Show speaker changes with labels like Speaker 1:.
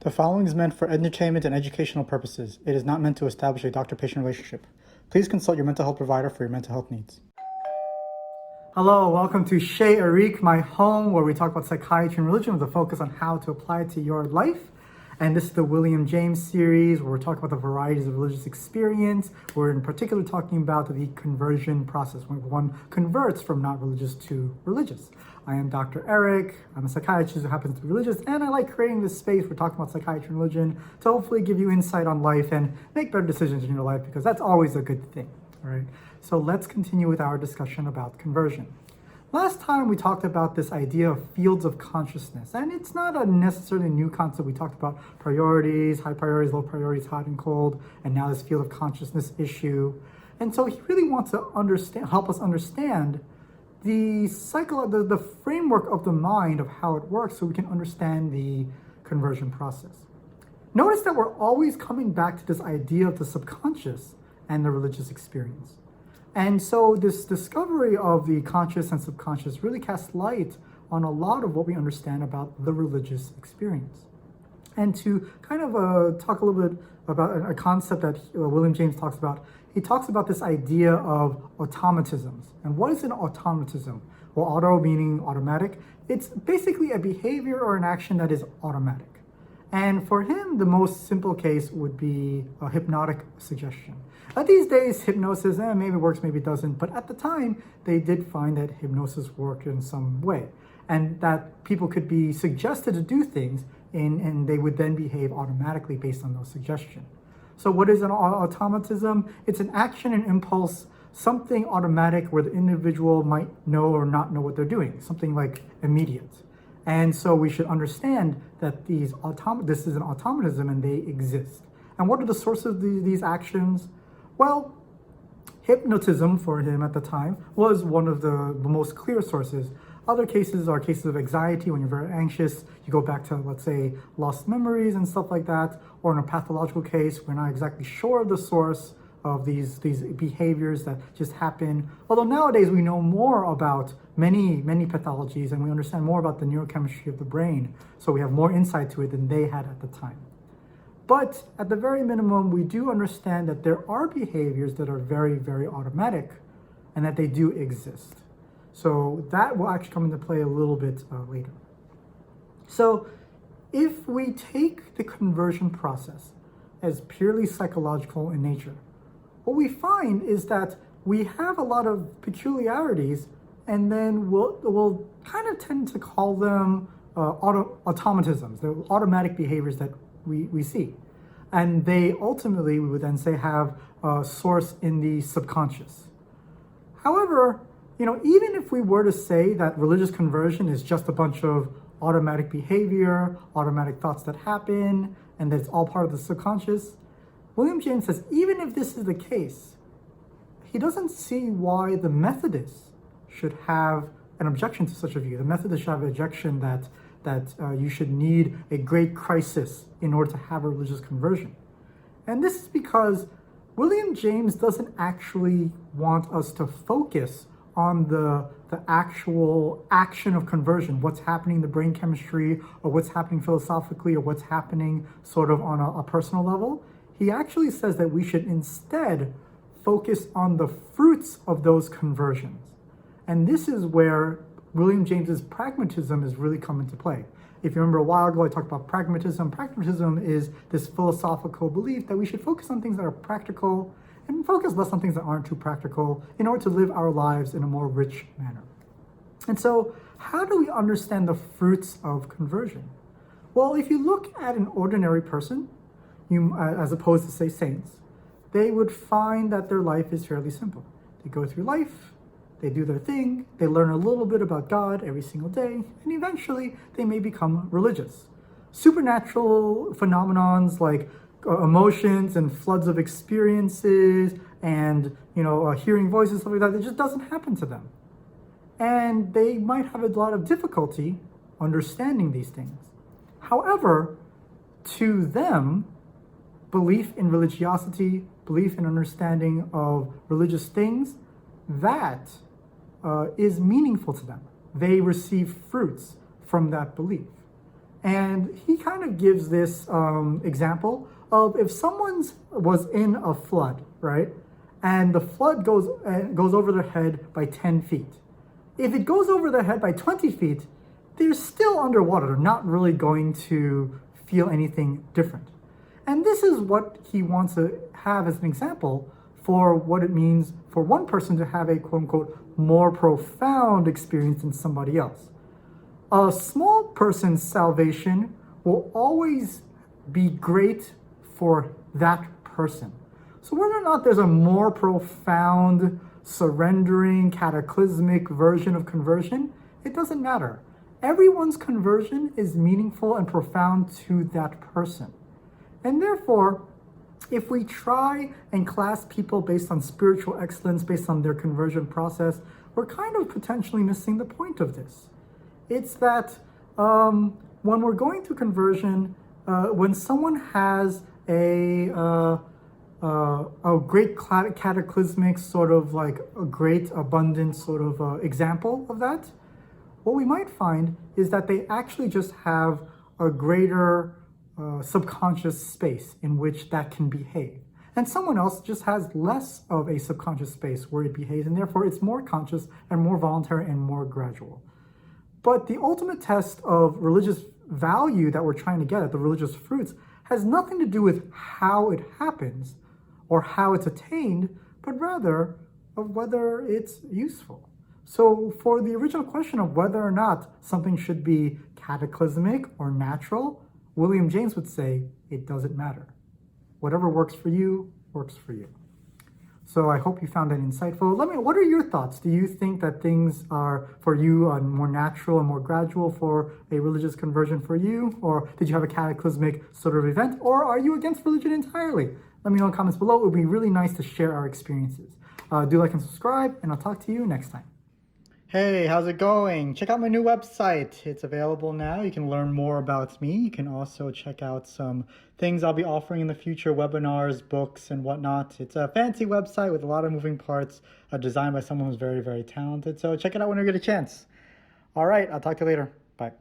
Speaker 1: The following is meant for entertainment and educational purposes. It is not meant to establish a doctor-patient relationship. Please consult your mental health provider for your mental health needs. Hello, welcome to Chez Eric, my home, where we talk about psychiatry and religion with a focus on how to apply it to your life. And this is the William James series, where we're talking about the varieties of religious experience. We're in particular talking about the conversion process, when one converts from not religious to religious. I am Dr. Eric. I'm a psychiatrist who happens to be religious, and I like creating this space for talking about psychiatry and religion to hopefully give you insight on life and make better decisions in your life, because that's always a good thing, all right? So let's continue with our discussion about conversion. Last time we talked about this idea of fields of consciousness, and it's not a necessarily new concept. We talked about priorities, high priorities, low priorities, hot and cold, and now this field of consciousness issue. And so he really wants to help us understand the framework of the mind of how it works, so we can understand the conversion process. Notice that we're always coming back to this idea of the subconscious and the religious experience. And so this discovery of the conscious and subconscious really casts light on a lot of what we understand about the religious experience. And to kind of talk a little bit about a concept that William James talks about, he talks about this idea of automatisms. And what is an automatism? Well, auto meaning automatic. It's basically a behavior or an action that is automatic. And for him, the most simple case would be a hypnotic suggestion. These days, hypnosis maybe works, maybe it doesn't. But at the time, they did find that hypnosis worked in some way, and that people could be suggested to do things, and they would then behave automatically based on those suggestions. So what is an automatism? It's an action and impulse, something automatic where the individual might know or not know what they're doing, something like immediate. And so we should understand that this is an automatism and they exist. And what are the sources of these actions? Well, hypnotism for him at the time was one of the most clear sources. Other cases are cases of anxiety. When you're very anxious, you go back to, let's say, lost memories and stuff like that. Or in a pathological case, we're not exactly sure of the source of these behaviors that just happen. Although nowadays we know more about many pathologies, and we understand more about the neurochemistry of the brain. So we have more insight to it than they had at the time. But at the very minimum, we do understand that there are behaviors that are very, very automatic, and that they do exist. So that will actually come into play a little bit later. So if we take the conversion process as purely psychological in nature, what we find is that we have a lot of peculiarities, and then we'll kind of tend to call them automatisms, the automatic behaviors that we see. And they ultimately, we would then say, have a source in the subconscious. However, even if we were to say that religious conversion is just a bunch of automatic behavior, automatic thoughts that happen, and that it's all part of the subconscious, William James says, even if this is the case, he doesn't see why the Methodists should have an objection to such a view. The Methodists should have an objection that you should need a great crisis in order to have a religious conversion. And this is because William James doesn't actually want us to focus on the actual action of conversion, what's happening in the brain chemistry, or what's happening philosophically, or what's happening sort of on a personal level. He actually says that we should instead focus on the fruits of those conversions. And this is where William James's pragmatism is really come into play. If you remember a while ago, I talked about pragmatism. Pragmatism is this philosophical belief that we should focus on things that are practical and focus less on things that aren't too practical in order to live our lives in a more rich manner. And so, how do we understand the fruits of conversion? Well, if you look at an ordinary person, as opposed to, say, saints, they would find that their life is fairly simple. They go through life, they do their thing, they learn a little bit about God every single day, and eventually they may become religious. Supernatural phenomenons like emotions and floods of experiences and hearing voices, stuff like that, it just doesn't happen to them. And they might have a lot of difficulty understanding these things. However, to them, belief in religiosity, belief in understanding of religious things, that is meaningful to them. They receive fruits from that belief. And he kind of gives this example of if someone was in a flood, right? And the flood goes over their head by 10 feet. If it goes over their head by 20 feet, they're still underwater. They're not really going to feel anything different. And this is what he wants to have as an example for what it means for one person to have a quote unquote more profound experience than somebody else. A small person's salvation will always be great for that person. So whether or not there's a more profound, surrendering, cataclysmic version of conversion, it doesn't matter. Everyone's conversion is meaningful and profound to that person. And therefore, if we try and class people based on spiritual excellence, based on their conversion process, we're kind of potentially missing the point of this. It's that when we're going through conversion, when someone has a great cataclysmic sort of like a great abundant sort of example of that, what we might find is that they actually just have a greater subconscious space in which that can behave. And someone else just has less of a subconscious space where it behaves, and therefore it's more conscious and more voluntary and more gradual. But the ultimate test of religious value that we're trying to get at, the religious fruits, has nothing to do with how it happens or how it's attained, but rather of whether it's useful. So for the original question of whether or not something should be cataclysmic or natural, William James would say, it doesn't matter. Whatever works for you, works for you. So I hope you found that insightful. What are your thoughts? Do you think that things are, for you, more natural and more gradual for a religious conversion for you? Or did you have a cataclysmic sort of event? Or are you against religion entirely? Let me know in the comments below. It would be really nice to share our experiences. Do like and subscribe, and I'll talk to you next time. Hey, how's it going? Check out my new website. It's available now. You can learn more about me. You can also check out some things I'll be offering in the future, webinars, books, and whatnot. It's a fancy website with a lot of moving parts, designed by someone who's very, very talented. So check it out when you get a chance. All right, I'll talk to you later. Bye.